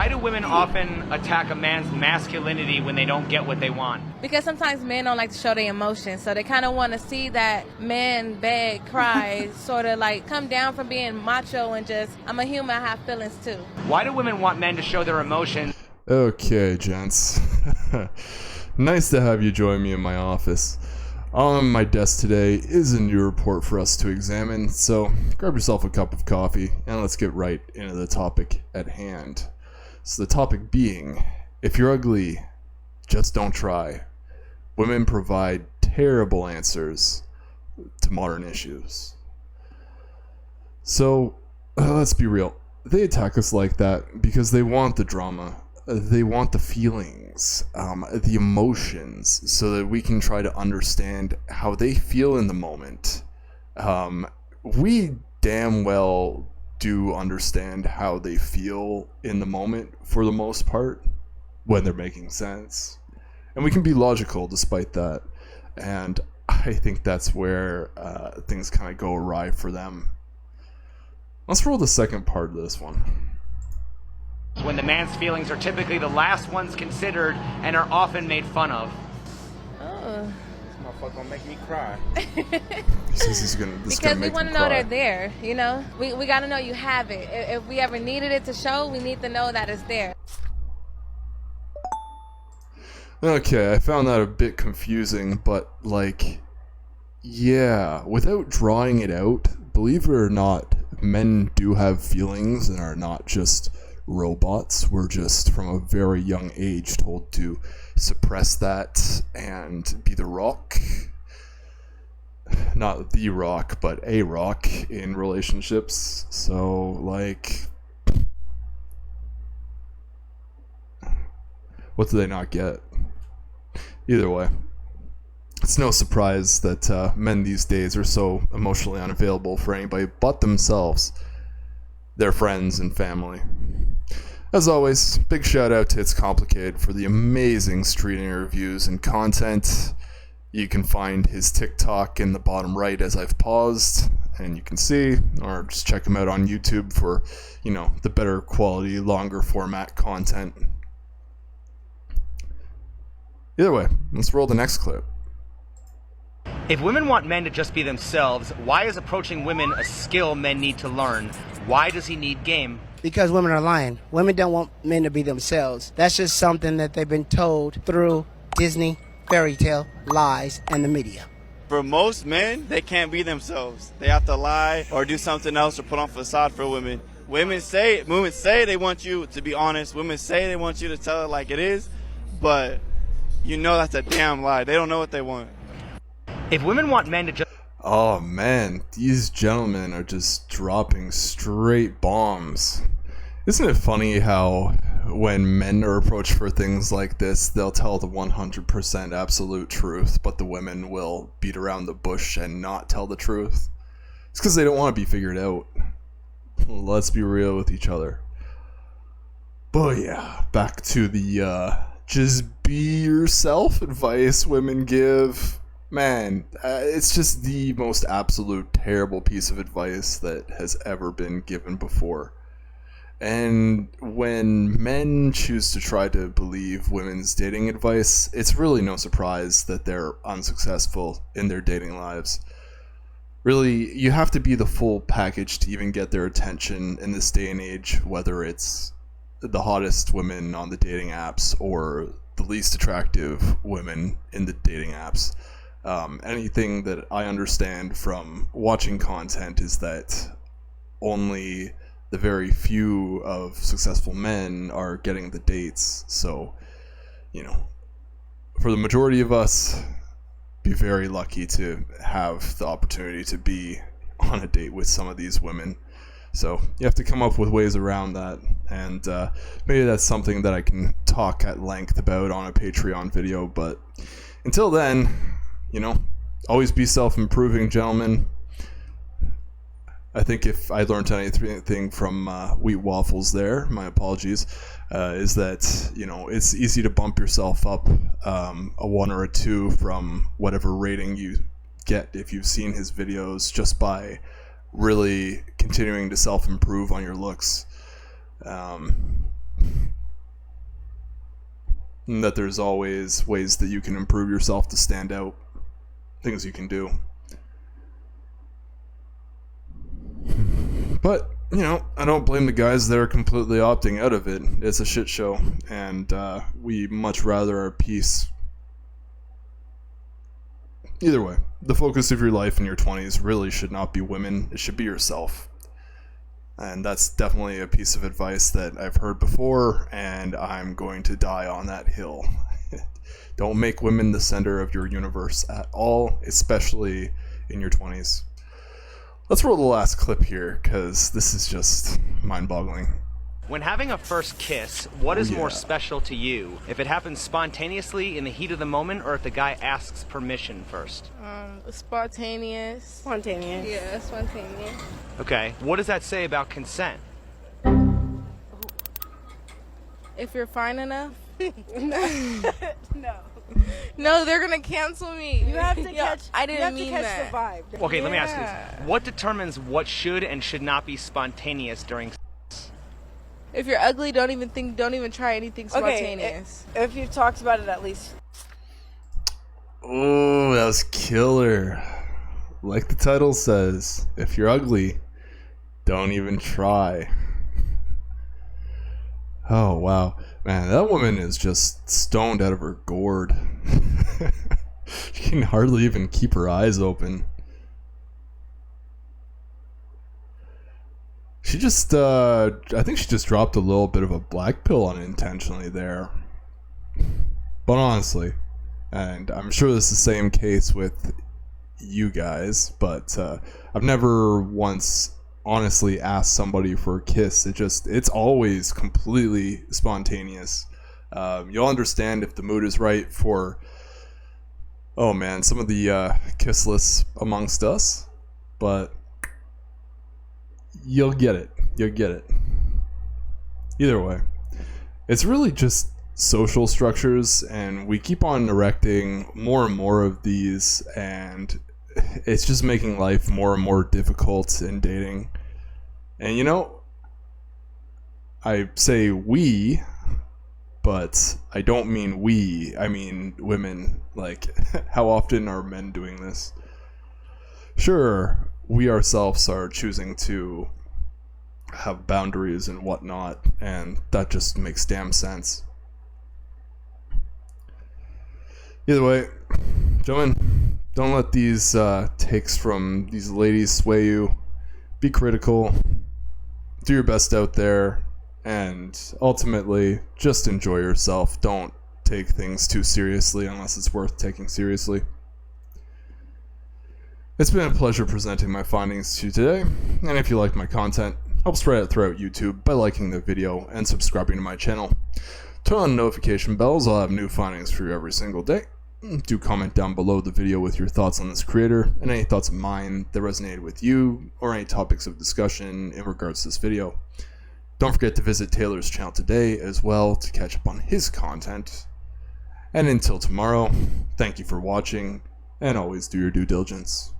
Why do women often attack a man's masculinity when they don't get what they want? Because sometimes men don't like to show their emotions, so they kind of want to see that men beg, cry, sort of like come down from being macho and just, I'm a human, I have feelings too. Why do women want men to show their emotions? Okay, gents. Nice to have you join me in my office. On my desk today is a new report for us to examine, so grab yourself a cup of coffee and let's get right into the topic at hand. So the topic being, if you're ugly, just don't try. Women provide terrible answers to modern issues. So, let's be real. They attack us like that because they want the drama. They want the feelings, the emotions, so that we can try to understand how they feel in the moment. We damn well do understand how they feel in the moment for the most part when they're making sense, and we can be logical despite that. And I think that's where things kind of go awry for them. Let's roll the second part of this one. When the man's feelings are typically the last ones considered and are often made fun of. Oh. This motherfucker gonna make me cry. He says this Because we want to know cry. they're there, you know? We got to know you have it. If we ever needed it to show, we need to know that it's there. Okay, I found that a bit confusing, but yeah, without drawing it out, believe it or not, men do have feelings and are not just robots. We're just from a very young age told to suppress that and be the rock. Not the rock, but a rock in relationships. So, what do they not get? Either way, it's no surprise that men these days are so emotionally unavailable for anybody but themselves, their friends and family. As always, big shout out to It's Complicated for the amazing street interviews and content. You can find his TikTok in the bottom right as I've paused, and you can see, or just check him out on YouTube for, the better quality, longer format content. Either way, let's roll the next clip. If women want men to just be themselves, why is approaching women a skill men need to learn? Why does he need game? Because women are lying. Women don't want men to be themselves. That's just something that they've been told through Disney, fairy tale, lies, and the media. For most men, they can't be themselves. They have to lie or do something else or put on facade for women. Women say they want you to be honest. Women say they want you to tell it like it is, but that's a damn lie. They don't know what they want. If women want men to just... Oh man, these gentlemen are just dropping straight bombs. Isn't it funny how when men are approached for things like this, they'll tell the 100% absolute truth, but the women will beat around the bush and not tell the truth? It's because they don't want to be figured out. Let's be real with each other. But yeah, back to the just be yourself advice women give. Man, it's just the most absolute terrible piece of advice that has ever been given before. And when men choose to try to believe women's dating advice, it's really no surprise that they're unsuccessful in their dating lives. Really, you have to be the full package to even get their attention in this day and age, whether it's the hottest women on the dating apps or the least attractive women in the dating apps. Anything that I understand from watching content is that only the very few of successful men are getting the dates. So, for the majority of us, be very lucky to have the opportunity to be on a date with some of these women. So you have to come up with ways around that, and maybe that's something that I can talk at length about on a Patreon video. But until then, always be self-improving, gentlemen. I think if I learned anything from Wheat Waffles there, my apologies, is that, it's easy to bump yourself up a 1 or a 2 from whatever rating you get if you've seen his videos, just by really continuing to self-improve on your looks. And that there's always ways that you can improve yourself to stand out, things you can do. But, you know, I don't blame the guys that are completely opting out of it. It's a shit show, and we much rather our peace. Either way, the focus of your life in your 20s really should not be women. It should be yourself. And that's definitely a piece of advice that I've heard before, and I'm going to die on that hill. Don't make women the center of your universe at all, especially in your 20s. Let's roll the last clip here, because this is just mind-boggling. When having a first kiss, what is more Yeah. special to you? If it happens spontaneously in the heat of the moment, or if the guy asks permission first? Spontaneous. Spontaneous. Yeah, spontaneous. Okay. What does that say about consent? If you're fine enough. No. No, they're gonna cancel me. You have to Yeah, catch. I you didn't have mean to catch that. the vibe. Okay, let me ask you Yeah. this. What determines what should and should not be spontaneous during sex? If you're ugly, don't even try anything spontaneous. If you've talked about it at least. Oh, that was killer. Like the title says, if you're ugly, don't even try. Oh, wow. Man, that woman is just stoned out of her gourd. She can hardly even keep her eyes open. She just, I think she just dropped a little bit of a black pill unintentionally there. But honestly, and I'm sure this is the same case with you guys, but I've never once honestly asked somebody for a kiss. It's always completely spontaneous. You'll understand if the mood is right for, oh man, some of the kissless amongst us, but you'll get it. Either way, it's really just social structures, and we keep on erecting more and more of these, and it's just making life more and more difficult in dating. And you know, I say we, but I don't mean we, I mean women. Like, how often are men doing this? Sure, we ourselves are choosing to have boundaries and whatnot, and that just makes damn sense. Either way, gentlemen, don't let these takes from these ladies sway you. Be critical, do your best out there, and ultimately just enjoy yourself. Don't take things too seriously unless it's worth taking seriously. It's been a pleasure presenting my findings to you today, and if you like my content, help spread it throughout YouTube by liking the video and subscribing to my channel. Turn on notification bells. I'll have new findings for you every single day. Do comment down below the video with your thoughts on this creator and any thoughts of mine that resonated with you, or any topics of discussion in regards to this video. Don't forget to visit Taylor's channel today as well to catch up on his content. And until tomorrow, thank you for watching, and always do your due diligence.